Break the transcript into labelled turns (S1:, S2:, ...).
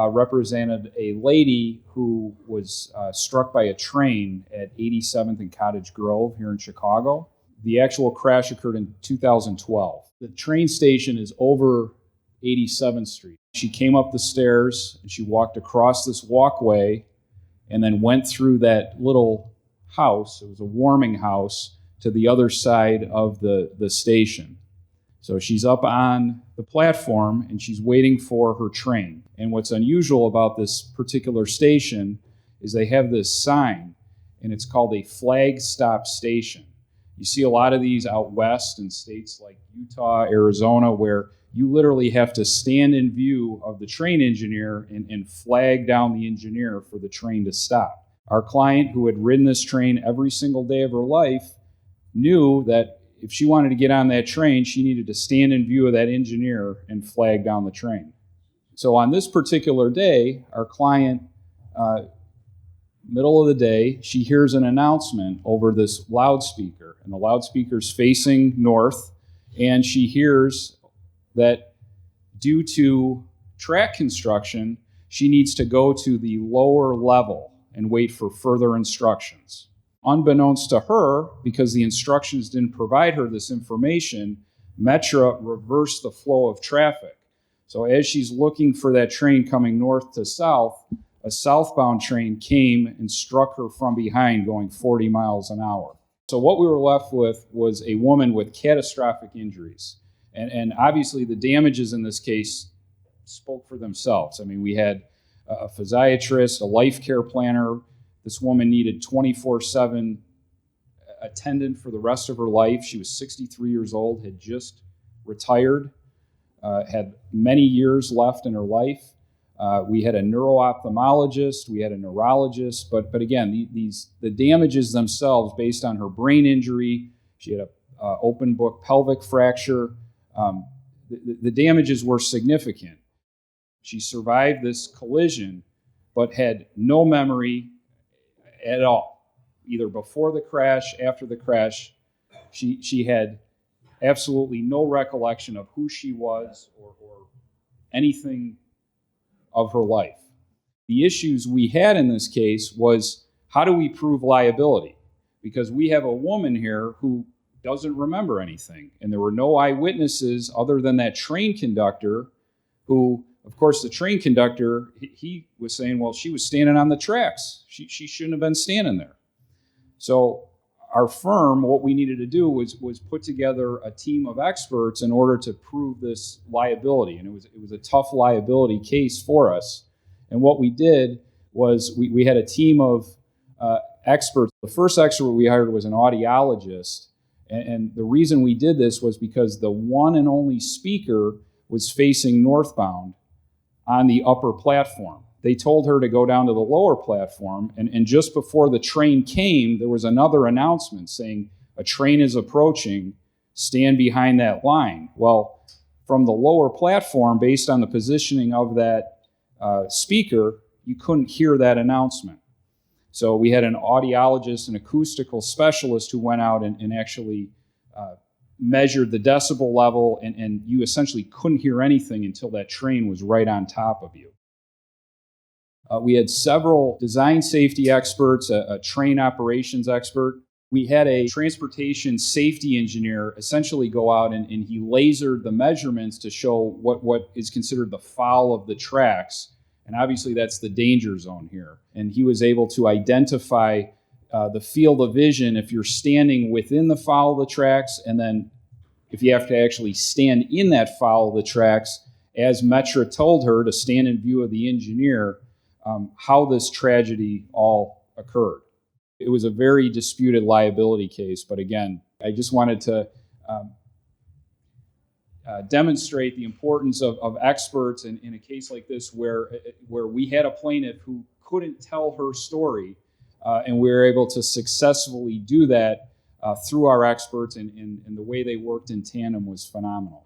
S1: represented a lady who was struck by a train at 87th and Cottage Grove here in Chicago. The actual crash occurred in 2012. The train station is over 87th Street. She came up the stairs and she walked across this walkway and then went through that little house. It was a warming house to the other side of the station. So she's up on the platform and she's waiting for her train. And what's unusual about this particular station is they have this sign, and it's called a flag stop station. You see a lot of these out west in states like Utah, Arizona, where you literally have to stand in view of the train engineer and flag down the engineer for the train to stop. Our client, who had ridden this train every single day of her life, knew that if she wanted to get on that train, she needed to stand in view of that engineer and flag down the train. So on this particular day, our client, middle of the day, she hears an announcement over this loudspeaker, and the loudspeaker's facing north, and she hears that due to track construction, she needs to go to the lower level and wait for further instructions. Unbeknownst to her, because the instructions didn't provide her this information, Metra reversed the flow of traffic. So as she's looking for that train coming north to south, a southbound train came and struck her from behind going 40 miles an hour. So what we were left with was a woman with catastrophic injuries. And obviously the damages in this case spoke for themselves. I mean, we had a physiatrist, a life care planner. This woman needed 24/7 attendant for the rest of her life. She was 63 years old, had just retired, had many years left in her life. We had a neuro-ophthalmologist, we had a neurologist, but again, the damages themselves, based on her brain injury, she had a open book pelvic fracture. The damages were significant. She survived this collision, but had no memory at all, either before the crash, after the crash. She had absolutely no recollection of who she was or anything of her life. The issues we had in this case was, how do we prove liability? Because we have a woman here who doesn't remember anything, and there were no eyewitnesses other than that train conductor who, of course, the train conductor, he was saying, well, she was standing on the tracks. She shouldn't have been standing there. So our firm, what we needed to do was put together a team of experts in order to prove this liability. And it was a tough liability case for us. And what we did was we had a team of experts. The first expert we hired was an audiologist. And the reason we did this was because the one and only speaker was facing northbound on the upper platform. They told her to go down to the lower platform, and just before the train came, there was another announcement saying, a train is approaching, stand behind that line. Well, from the lower platform, based on the positioning of that speaker, you couldn't hear that announcement. So we had an audiologist, an acoustical specialist who went out and actually measured the decibel level, and you essentially couldn't hear anything until that train was right on top of you. We had several design safety experts, a train operations expert. We had a transportation safety engineer essentially go out and he lasered the measurements to show what is considered the foul of the tracks. And obviously that's the danger zone here. And he was able to identify the field of vision if you're standing within the foul of the tracks, and then if you have to actually stand in that foul of the tracks, as Metra told her to stand in view of the engineer, how this tragedy all occurred. It was a very disputed liability case, but again, I just wanted to demonstrate the importance of experts in a case like this where we had a plaintiff who couldn't tell her story, and we were able to successfully do that through our experts, and the way they worked in tandem was phenomenal.